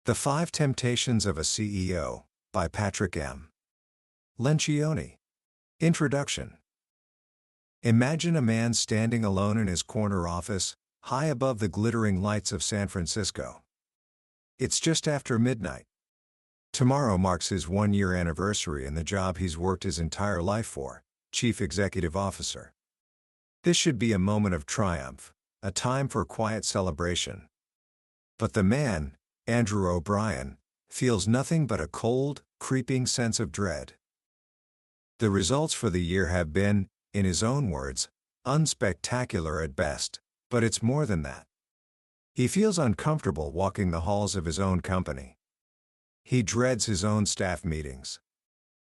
The Five Temptations of a CEO, by Patrick M. Lencioni. Introduction. Imagine a man standing alone in his corner office, high above the glittering lights of San Francisco. It's just after midnight. Tomorrow marks his one-year anniversary in the job he's worked his entire life for, Chief Executive Officer. This should be a moment of triumph, a time for quiet celebration. But the man, Andrew O'Brien, feels nothing but a cold, creeping sense of dread. The results for the year have been, in his own words, unspectacular at best, but it's more than that. He feels uncomfortable walking the halls of his own company. He dreads his own staff meetings.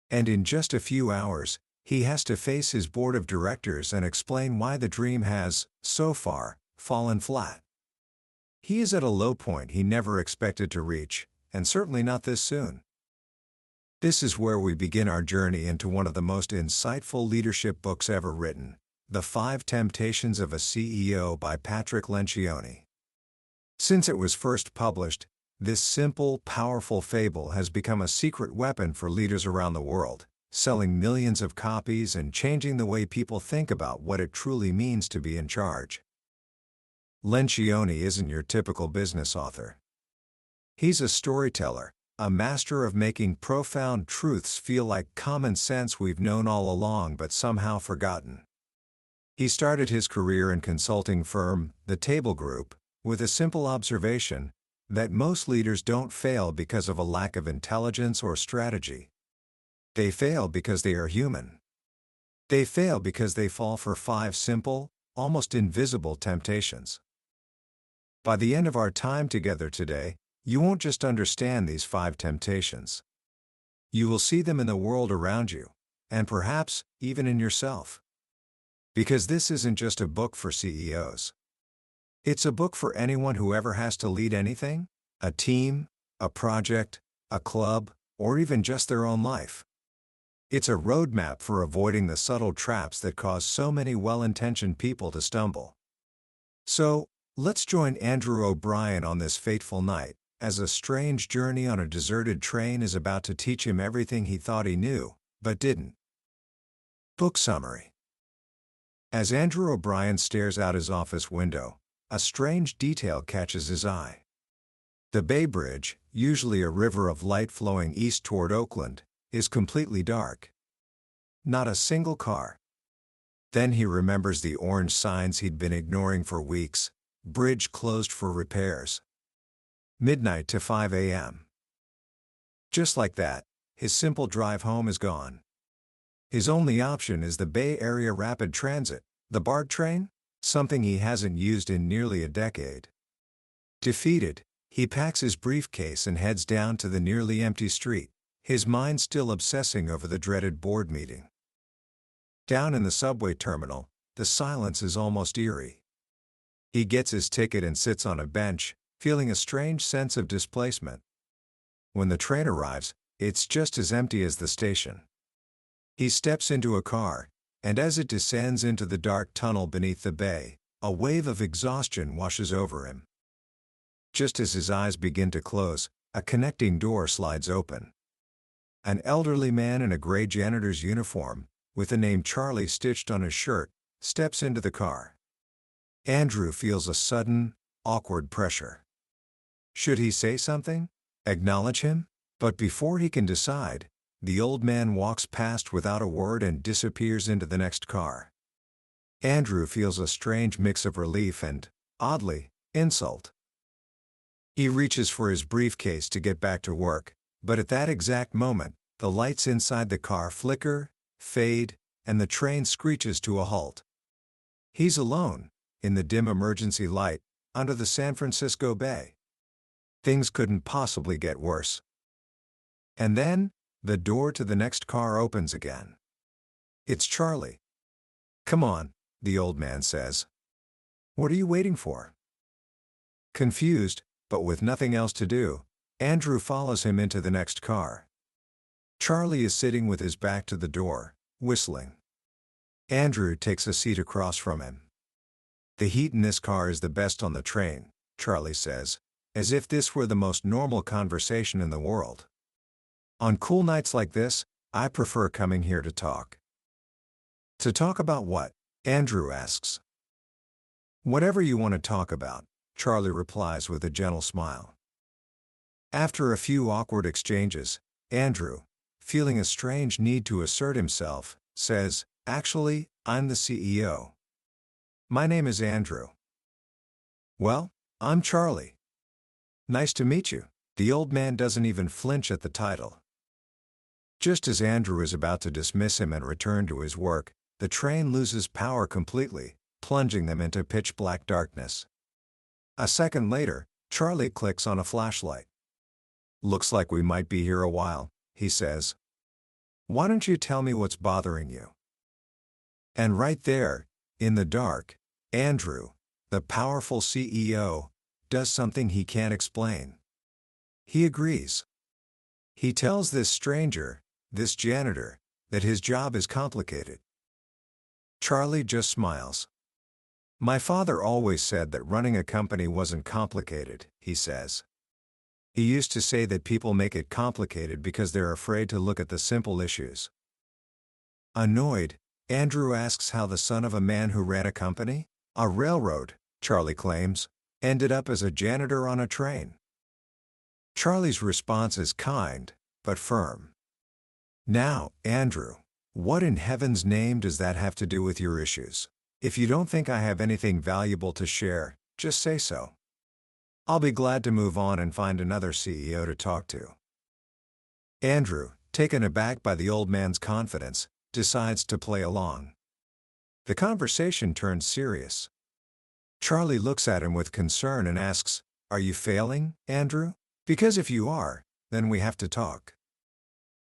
And in just a few hours, he has to face his board of directors and explain why the dream has, so far, fallen flat. He is at a low point he never expected to reach, and certainly not this soon. This is where we begin our journey into one of the most insightful leadership books ever written, The Five Temptations of a CEO by Patrick Lencioni. Since it was first published, this simple, powerful fable has become a secret weapon for leaders around the world, selling millions of copies and changing the way people think about what it truly means to be in charge. Lencioni isn't your typical business author. He's a storyteller, a master of making profound truths feel like common sense we've known all along but somehow forgotten. He started his career in consulting firm, The Table Group, with a simple observation that most leaders don't fail because of a lack of intelligence or strategy. They fail because they are human. They fail because they fall for five simple, almost invisible temptations. By the end of our time together today, you won't just understand these five temptations. You will see them in the world around you, and perhaps even in yourself. Because this isn't just a book for CEOs. It's a book for anyone who ever has to lead anything, a team, a project, a club, or even just their own life. It's a roadmap for avoiding the subtle traps that cause so many well-intentioned people to stumble. So, let's join Andrew O'Brien on this fateful night, as a strange journey on a deserted train is about to teach him everything he thought he knew, but didn't. Book summary. As Andrew O'Brien stares out his office window, a strange detail catches his eye. The Bay Bridge, usually a river of light flowing east toward Oakland, is completely dark. Not a single car. Then he remembers the orange signs he'd been ignoring for weeks. Bridge closed for repairs. Midnight to 5 a.m. Just like that, his simple drive home is gone. His only option is the Bay Area Rapid Transit, the BART train, something he hasn't used in nearly a decade. Defeated, he packs his briefcase and heads down to the nearly empty street, his mind still obsessing over the dreaded board meeting. Down in the subway terminal, the silence is almost eerie. He gets his ticket and sits on a bench, feeling a strange sense of displacement. When the train arrives, it's just as empty as the station. He steps into a car, and as it descends into the dark tunnel beneath the bay, a wave of exhaustion washes over him. Just as his eyes begin to close, a connecting door slides open. An elderly man in a gray janitor's uniform, with the name Charlie stitched on his shirt, steps into the car. Andrew feels a sudden, awkward pressure. Should he say something? Acknowledge him? But before he can decide, the old man walks past without a word and disappears into the next car. Andrew feels a strange mix of relief and, oddly, insult. He reaches for his briefcase to get back to work, but at that exact moment, the lights inside the car flicker, fade, and the train screeches to a halt. He's alone, in the dim emergency light, under the San Francisco Bay. Things couldn't possibly get worse. And then, the door to the next car opens again. It's Charlie. "Come on," the old man says. "What are you waiting for?" Confused, but with nothing else to do, Andrew follows him into the next car. Charlie is sitting with his back to the door, whistling. Andrew takes a seat across from him. "The heat in this car is the best on the train," Charlie says, as if this were the most normal conversation in the world. On cool nights like this, I prefer coming here to talk. To talk about what? Andrew asks. Whatever you want to talk about, Charlie replies with a gentle smile. After a few awkward exchanges, Andrew, feeling a strange need to assert himself, says, "Actually, I'm the CEO. My name is Andrew." "Well, I'm Charlie. Nice to meet you." The old man doesn't even flinch at the title. Just as Andrew is about to dismiss him and return to his work, the train loses power completely, plunging them into pitch-black darkness. A second later, Charlie clicks on a flashlight. "Looks like we might be here a while," he says. "Why don't you tell me what's bothering you?" And right there, in the dark, Andrew, the powerful CEO, does something he can't explain. He agrees. He tells this stranger, this janitor, that his job is complicated. Charlie just smiles. "My father always said that running a company wasn't complicated," he says. "He used to say that people make it complicated because they're afraid to look at the simple issues." Annoyed, Andrew asks how the son of a man who ran a company, a railroad, Charlie claims, ended up as a janitor on a train. Charlie's response is kind, but firm. "Now, Andrew, what in heaven's name does that have to do with your issues? If you don't think I have anything valuable to share, just say so. I'll be glad to move on and find another CEO to talk to." Andrew, taken aback by the old man's confidence, decides to play along. The conversation turns serious. Charlie looks at him with concern and asks, "Are you failing, Andrew? Because if you are, then we have to talk.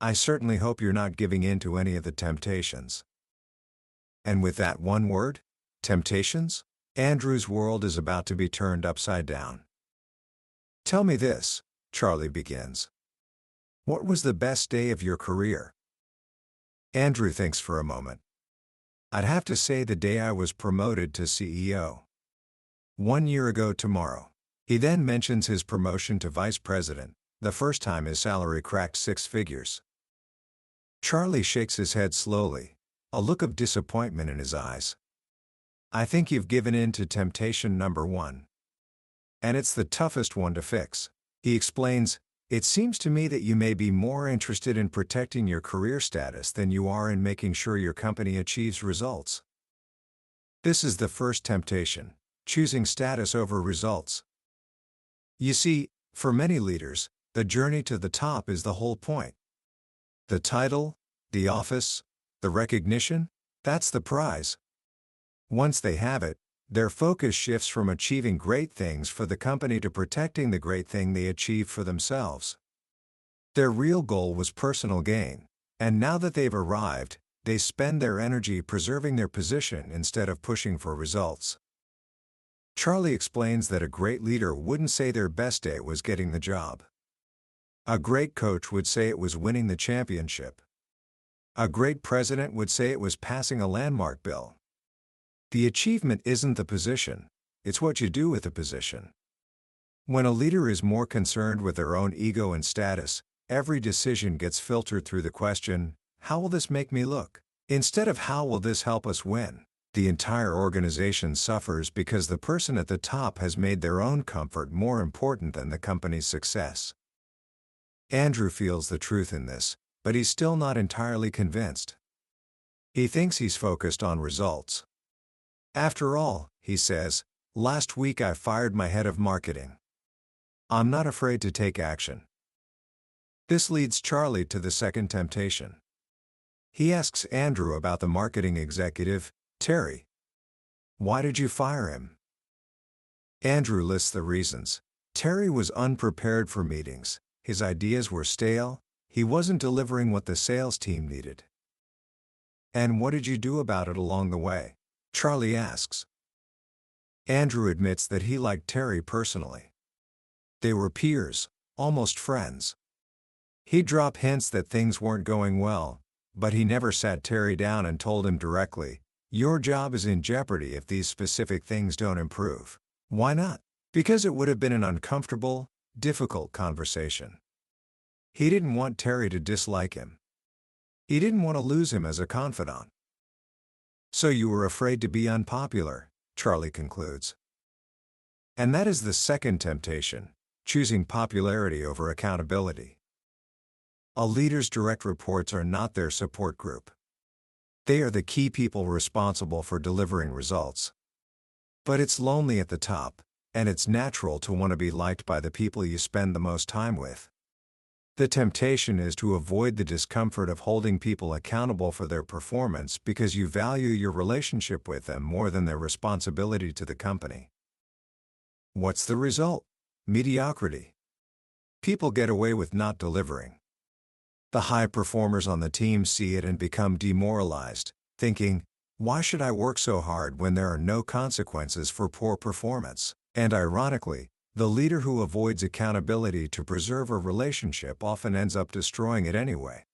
I certainly hope you're not giving in to any of the temptations." And with that one word, temptations, Andrew's world is about to be turned upside down. "Tell me this," Charlie begins. "What was the best day of your career?" Andrew thinks for a moment. "I'd have to say the day I was promoted to CEO. 1 year ago tomorrow." He then mentions his promotion to vice president, the first time his salary cracked 6 figures. Charlie shakes his head slowly, a look of disappointment in his eyes. "I think you've given in to temptation number 1. And it's the toughest one to fix." He explains, "It seems to me that you may be more interested in protecting your career status than you are in making sure your company achieves results. This is the first temptation, choosing status over results. You see, for many leaders, the journey to the top is the whole point. The title, the office, the recognition, that's the prize. Once they have it, their focus shifts from achieving great things for the company to protecting the great thing they achieve for themselves. Their real goal was personal gain, and now that they've arrived, they spend their energy preserving their position instead of pushing for results." Charlie explains that a great leader wouldn't say their best day was getting the job. A great coach would say it was winning the championship. A great president would say it was passing a landmark bill. The achievement isn't the position, it's what you do with the position. When a leader is more concerned with their own ego and status, every decision gets filtered through the question, "How will this make me look?" instead of "How will this help us win?" The entire organization suffers because the person at the top has made their own comfort more important than the company's success. Andrew feels the truth in this, but he's still not entirely convinced. He thinks he's focused on results. "After all," he says, "last week I fired my head of marketing. I'm not afraid to take action." This leads Charlie to the second temptation. He asks Andrew about the marketing executive, Terry. "Why did you fire him?" Andrew lists the reasons. Terry was unprepared for meetings, his ideas were stale, he wasn't delivering what the sales team needed. "And what did you do about it along the way?" Charlie asks. Andrew admits that he liked Terry personally. They were peers, almost friends. He'd drop hints that things weren't going well, but he never sat Terry down and told him directly, "Your job is in jeopardy if these specific things don't improve." Why not? Because it would have been an uncomfortable, difficult conversation. He didn't want Terry to dislike him. He didn't want to lose him as a confidant. So you were afraid to be unpopular, Charlie concludes. And that is the second temptation, choosing popularity over accountability. A leader's direct reports are not their support group. They are the key people responsible for delivering results. But it's lonely at the top, and it's natural to want to be liked by the people you spend the most time with. The temptation is to avoid the discomfort of holding people accountable for their performance because you value your relationship with them more than their responsibility to the company. What's the result? Mediocrity. People get away with not delivering. The high performers on the team see it and become demoralized, thinking, "Why should I work so hard when there are no consequences for poor performance?" And ironically, the leader who avoids accountability to preserve a relationship often ends up destroying it anyway.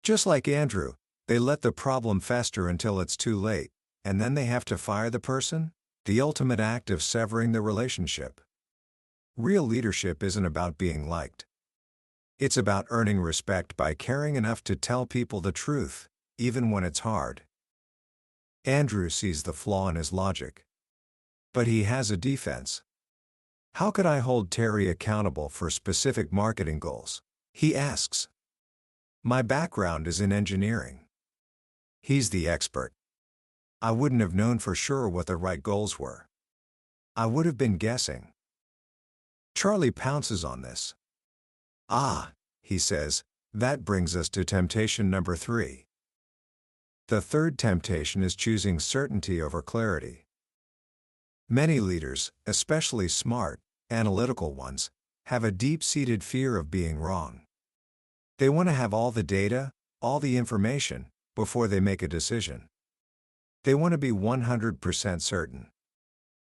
Just like Andrew, they let the problem fester until it's too late, and then they have to fire the person, the ultimate act of severing the relationship. Real leadership isn't about being liked. It's about earning respect by caring enough to tell people the truth, even when it's hard. Andrew sees the flaw in his logic. But he has a defense. How could I hold Terry accountable for specific marketing goals? He asks. My background is in engineering. He's the expert. I wouldn't have known for sure what the right goals were. I would have been guessing. Charlie pounces on this. Ah, he says, that brings us to temptation number 3. The third temptation is choosing certainty over clarity. Many leaders, especially smart, analytical ones, have a deep-seated fear of being wrong. They want to have all the data, all the information, before they make a decision. They want to be 100% certain.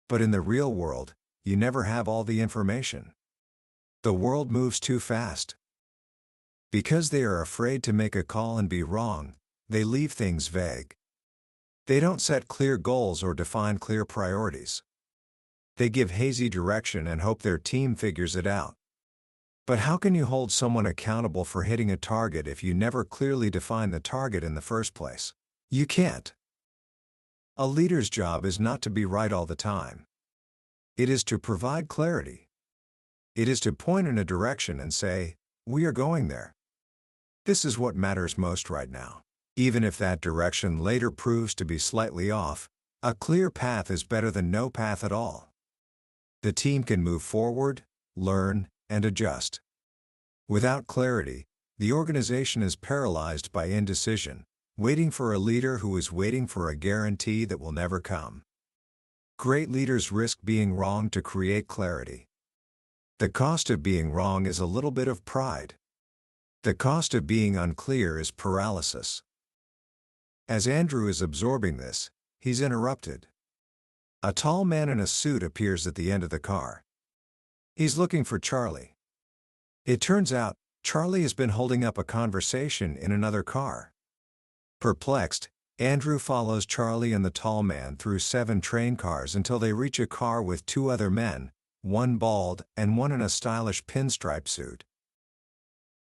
But in the real world, you never have all the information. The world moves too fast. Because they are afraid to make a call and be wrong, they leave things vague. They don't set clear goals or define clear priorities. They give hazy direction and hope their team figures it out. But how can you hold someone accountable for hitting a target if you never clearly define the target in the first place? You can't. A leader's job is not to be right all the time. It is to provide clarity. It is to point in a direction and say, we are going there. This is what matters most right now. Even if that direction later proves to be slightly off, a clear path is better than no path at all. The team can move forward, learn, and adjust. Without clarity, the organization is paralyzed by indecision, waiting for a leader who is waiting for a guarantee that will never come. Great leaders risk being wrong to create clarity. The cost of being wrong is a little bit of pride. The cost of being unclear is paralysis. As Andrew is absorbing this, he's interrupted. A tall man in a suit appears at the end of the car. He's looking for Charlie. It turns out, Charlie has been holding up a conversation in another car. Perplexed, Andrew follows Charlie and the tall man through 7 train cars until they reach a car with 2 other men, one bald and one in a stylish pinstripe suit.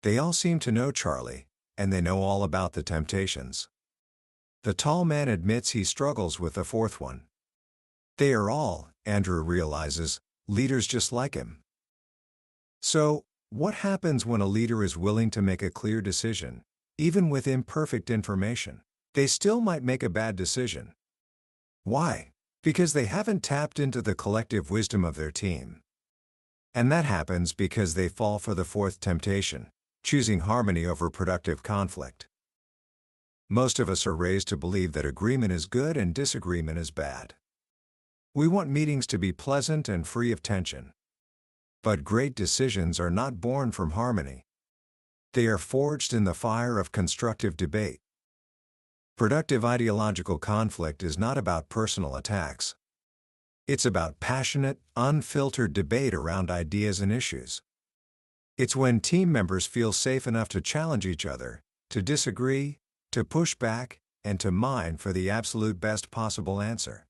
They all seem to know Charlie, and they know all about the temptations. The tall man admits he struggles with the 4th one. They are all, Andrew realizes, leaders just like him. So, what happens when a leader is willing to make a clear decision, even with imperfect information? They still might make a bad decision. Why? Because they haven't tapped into the collective wisdom of their team. And that happens because they fall for the 4th temptation, choosing harmony over productive conflict. Most of us are raised to believe that agreement is good and disagreement is bad. We want meetings to be pleasant and free of tension. But great decisions are not born from harmony. They are forged in the fire of constructive debate. Productive ideological conflict is not about personal attacks. It's about passionate, unfiltered debate around ideas and issues. It's when team members feel safe enough to challenge each other, to disagree, to push back, and to mine for the absolute best possible answer.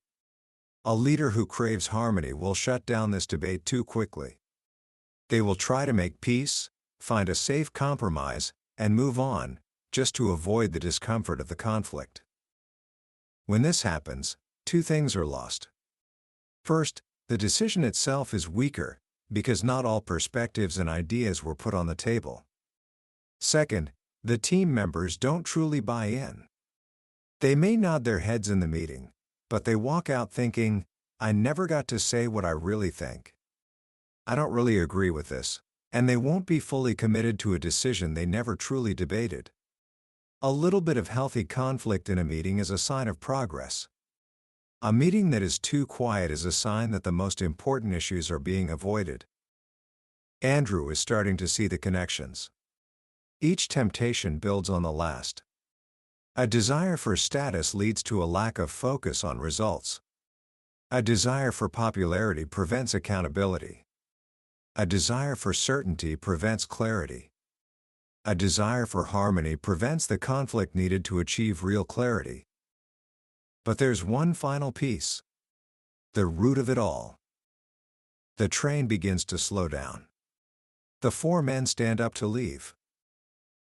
A leader who craves harmony will shut down this debate too quickly. They will try to make peace, find a safe compromise, and move on, just to avoid the discomfort of the conflict. When this happens, two things are lost. First, the decision itself is weaker, because not all perspectives and ideas were put on the table. Second, the team members don't truly buy in. They may nod their heads in the meeting, but they walk out thinking, I never got to say what I really think. I don't really agree with this, and they won't be fully committed to a decision they never truly debated. A little bit of healthy conflict in a meeting is a sign of progress. A meeting that is too quiet is a sign that the most important issues are being avoided. Andrew is starting to see the connections. Each temptation builds on the last. A desire for status leads to a lack of focus on results. A desire for popularity prevents accountability. A desire for certainty prevents clarity. A desire for harmony prevents the conflict needed to achieve real clarity. But there's one final piece. The root of it all. The train begins to slow down. The four men stand up to leave.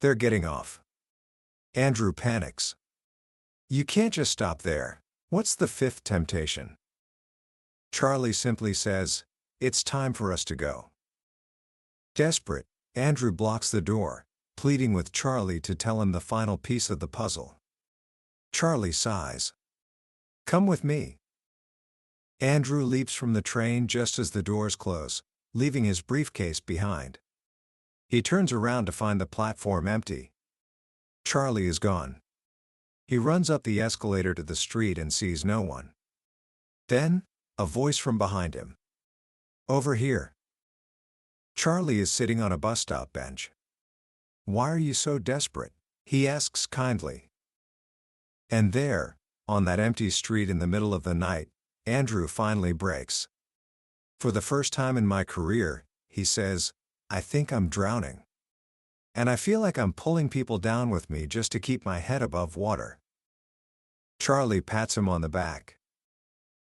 They're getting off. Andrew panics. You can't just stop there. What's the fifth temptation? Charlie simply says, it's time for us to go. Desperate, Andrew blocks the door, pleading with Charlie to tell him the final piece of the puzzle. Charlie sighs. Come with me. Andrew leaps from the train just as the doors close, leaving his briefcase behind. He turns around to find the platform empty. Charlie is gone. He runs up the escalator to the street and sees no one. Then, a voice from behind him. Over here. Charlie is sitting on a bus stop bench. Why are you so desperate? He asks kindly. And there, on that empty street in the middle of the night, Andrew finally breaks. For the first time in my career, he says, I think I'm drowning. And I feel like I'm pulling people down with me just to keep my head above water. Charlie pats him on the back.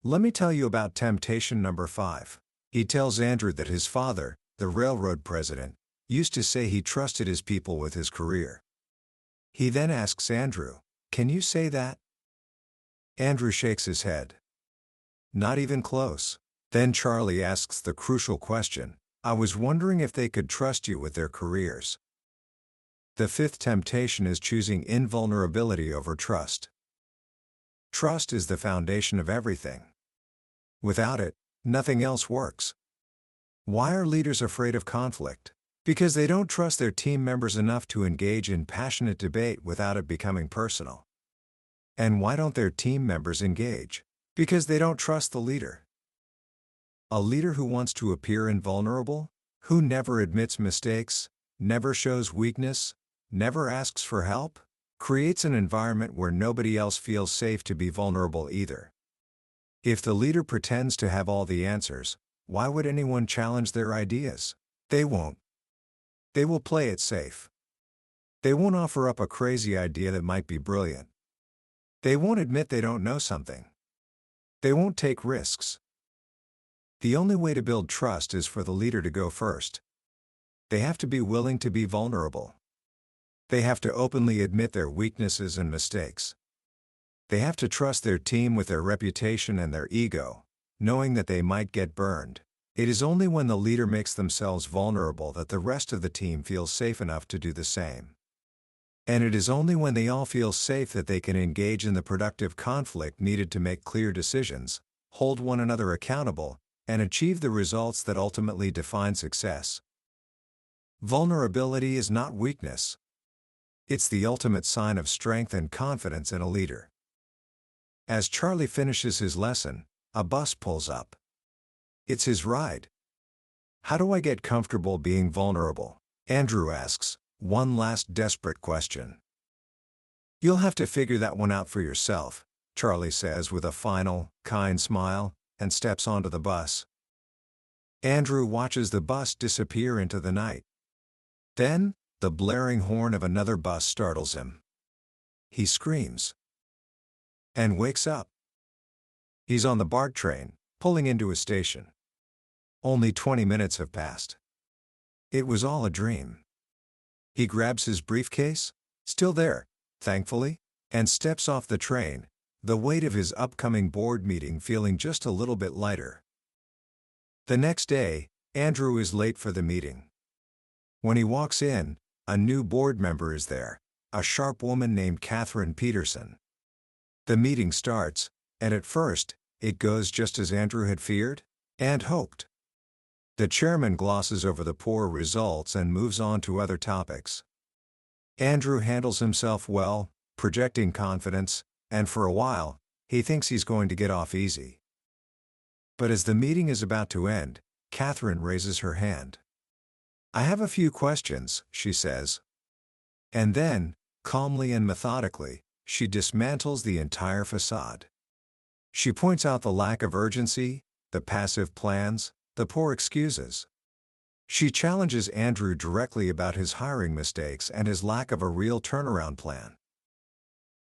Let me tell you about temptation number 5. He tells Andrew that his father, the railroad president, used to say he trusted his people with his career. He then asks Andrew, can you say that? Andrew shakes his head. Not even close. Then Charlie asks the crucial question, I was wondering if they could trust you with their careers. The fifth temptation is choosing invulnerability over trust. Trust is the foundation of everything. Without it, nothing else works. Why are leaders afraid of conflict? Because they don't trust their team members enough to engage in passionate debate without it becoming personal. And why don't their team members engage? Because they don't trust the leader. A leader who wants to appear invulnerable, who never admits mistakes, never shows weakness, never asks for help, creates an environment where nobody else feels safe to be vulnerable either. If the leader pretends to have all the answers, why would anyone challenge their ideas? They won't. They will play it safe. They won't offer up a crazy idea that might be brilliant. They won't admit they don't know something. They won't take risks. The only way to build trust is for the leader to go first. They have to be willing to be vulnerable. They have to openly admit their weaknesses and mistakes. They have to trust their team with their reputation and their ego, knowing that they might get burned. It is only when the leader makes themselves vulnerable that the rest of the team feels safe enough to do the same. And it is only when they all feel safe that they can engage in the productive conflict needed to make clear decisions, hold one another accountable, and achieve the results that ultimately define success. Vulnerability is not weakness. It's the ultimate sign of strength and confidence in a leader. As Charlie finishes his lesson, a bus pulls up. It's his ride. How do I get comfortable being vulnerable? Andrew asks, one last desperate question. You'll have to figure that one out for yourself, Charlie says with a final, kind smile, and steps onto the bus. Andrew watches the bus disappear into the night. Then, the blaring horn of another bus startles him. He screams and wakes up. He's on the BART train, pulling into a station. Only 20 minutes have passed. It was all a dream. He grabs his briefcase, still there, thankfully, and steps off the train, the weight of his upcoming board meeting feeling just a little bit lighter. The next day, Andrew is late for the meeting. When he walks in, a new board member is there, a sharp woman named Catherine Peterson. The meeting starts, and at first, it goes just as Andrew had feared and hoped. The chairman glosses over the poor results and moves on to other topics. Andrew handles himself well, projecting confidence, and for a while, he thinks he's going to get off easy. But as the meeting is about to end, Catherine raises her hand. "I have a few questions," she says. And then, calmly and methodically, she dismantles the entire facade. She points out the lack of urgency, the passive plans, the poor excuses. She challenges Andrew directly about his hiring mistakes and his lack of a real turnaround plan.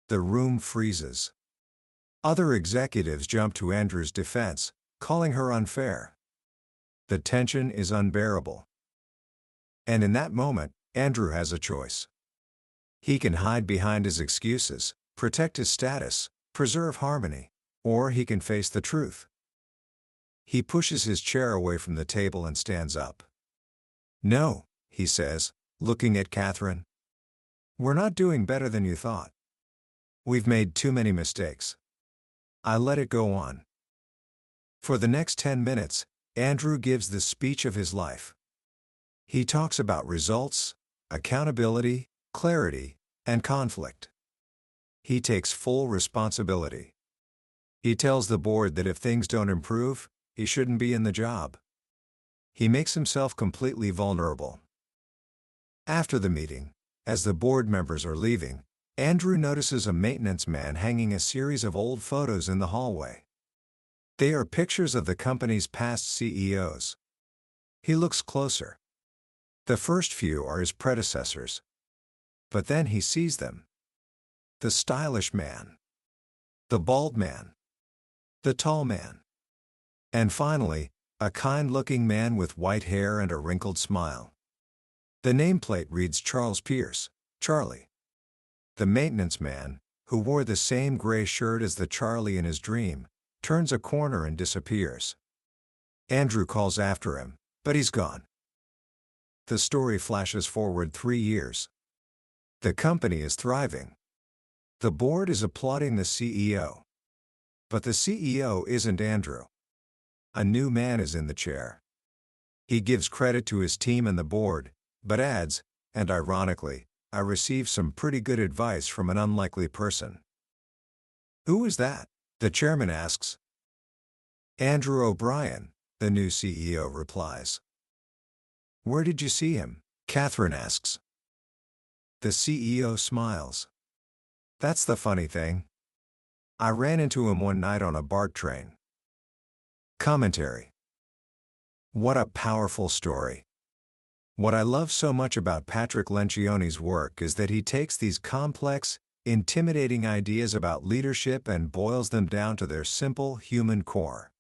The room freezes. Other executives jump to Andrew's defense, calling her unfair. The tension is unbearable. And in that moment, Andrew has a choice. He can hide behind his excuses, protect his status, preserve harmony, or he can face the truth. He pushes his chair away from the table and stands up. "No," he says, looking at Catherine. "We're not doing better than you thought. We've made too many mistakes." I let it go on. For the next 10 minutes, Andrew gives the speech of his life. He talks about results, accountability, clarity, and conflict. He takes full responsibility. He tells the board that if things don't improve, he shouldn't be in the job. He makes himself completely vulnerable. After the meeting, as the board members are leaving, Andrew notices a maintenance man hanging a series of old photos in the hallway. They are pictures of the company's past CEOs. He looks closer. The first few are his predecessors. But then he sees them. The stylish man. The bald man. The tall man. And finally, a kind-looking man with white hair and a wrinkled smile. The nameplate reads Charles Pierce, Charlie. The maintenance man, who wore the same gray shirt as the Charlie in his dream, turns a corner and disappears. Andrew calls after him, but he's gone. The story flashes forward 3 years. The company is thriving. The board is applauding the CEO. But the CEO isn't Andrew. A new man is in the chair. He gives credit to his team and the board, but adds, and ironically, "I received some pretty good advice from an unlikely person." "Who is that?" the chairman asks. "Andrew O'Brien," the new CEO replies. "Where did you see him?" Catherine asks. The CEO smiles. "That's the funny thing. I ran into him one night on a BART train." Commentary. What a powerful story. What I love so much about Patrick Lencioni's work is that he takes these complex, intimidating ideas about leadership and boils them down to their simple human core.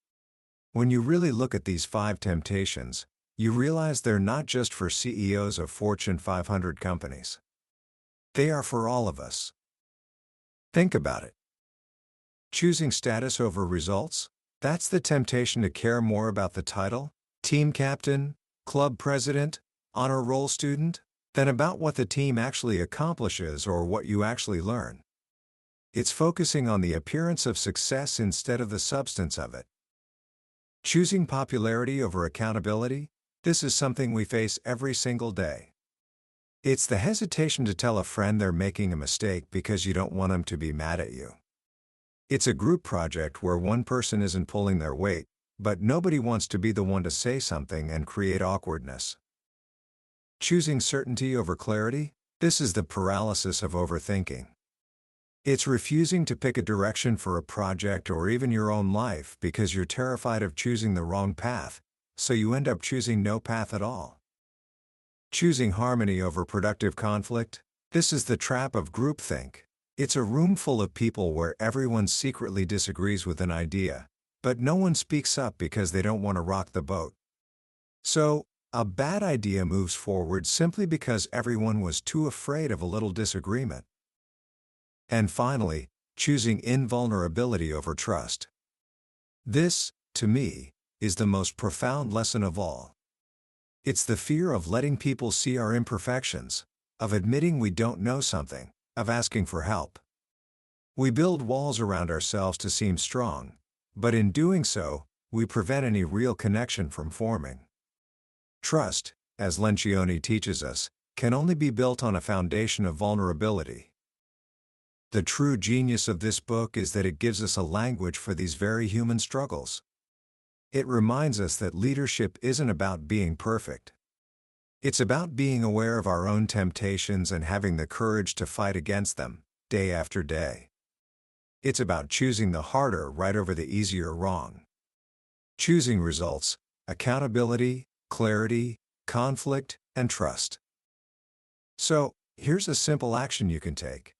When you really look at these 5 temptations, you realize they're not just for CEOs of Fortune 500 companies. They are for all of us. Think about it. Choosing status over results? That's the temptation to care more about the title, team captain, club president, honor roll student, than about what the team actually accomplishes or what you actually learn. It's focusing on the appearance of success instead of the substance of it. Choosing popularity over accountability? This is something we face every single day. It's the hesitation to tell a friend they're making a mistake because you don't want them to be mad at you. It's a group project where one person isn't pulling their weight, but nobody wants to be the one to say something and create awkwardness. Choosing certainty over clarity? This is the paralysis of overthinking. It's refusing to pick a direction for a project or even your own life because you're terrified of choosing the wrong path, so you end up choosing no path at all. Choosing harmony over productive conflict? This is the trap of groupthink. It's a room full of people where everyone secretly disagrees with an idea, but no one speaks up because they don't want to rock the boat. So, a bad idea moves forward simply because everyone was too afraid of a little disagreement. And finally, choosing invulnerability over trust. This, to me, is the most profound lesson of all. It's the fear of letting people see our imperfections, of admitting we don't know something, of asking for help. We build walls around ourselves to seem strong, but in doing so, we prevent any real connection from forming. Trust, as Lencioni teaches us, can only be built on a foundation of vulnerability. The true genius of this book is that it gives us a language for these very human struggles. It reminds us that leadership isn't about being perfect. It's about being aware of our own temptations and having the courage to fight against them, day after day. It's about choosing the harder right over the easier wrong. Choosing results, accountability, clarity, conflict, and trust. So, here's a simple action you can take.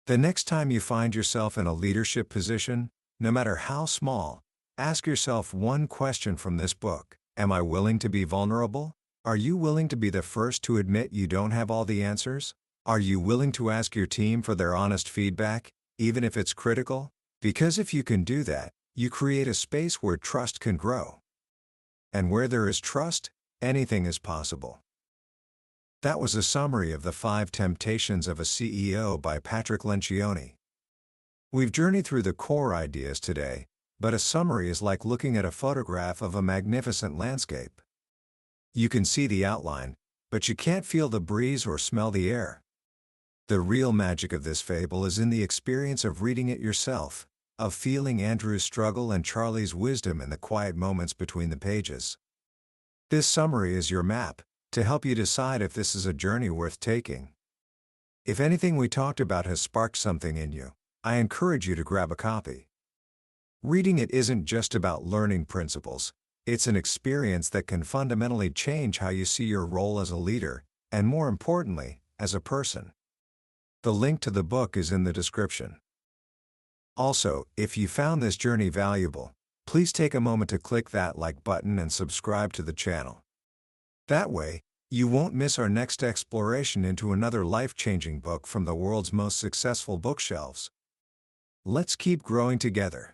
The next time you find yourself in a leadership position, no matter how small, ask yourself one question from this book. Am I willing to be vulnerable? Are you willing to be the first to admit you don't have all the answers? Are you willing to ask your team for their honest feedback, even if it's critical? Because if you can do that, you create a space where trust can grow. And where there is trust, anything is possible. That was a summary of The 5 Temptations of a CEO by Patrick Lencioni. We've journeyed through the core ideas today, but a summary is like looking at a photograph of a magnificent landscape. You can see the outline, but you can't feel the breeze or smell the air. The real magic of this fable is in the experience of reading it yourself, of feeling Andrew's struggle and Charlie's wisdom in the quiet moments between the pages. This summary is your map, to help you decide if this is a journey worth taking. If anything we talked about has sparked something in you, I encourage you to grab a copy. Reading it isn't just about learning principles, it's an experience that can fundamentally change how you see your role as a leader, and more importantly, as a person. The link to the book is in the description. Also, if you found this journey valuable, please take a moment to click that like button and subscribe to the channel. That way, you won't miss our next exploration into another life-changing book from the world's most successful bookshelves. Let's keep growing together.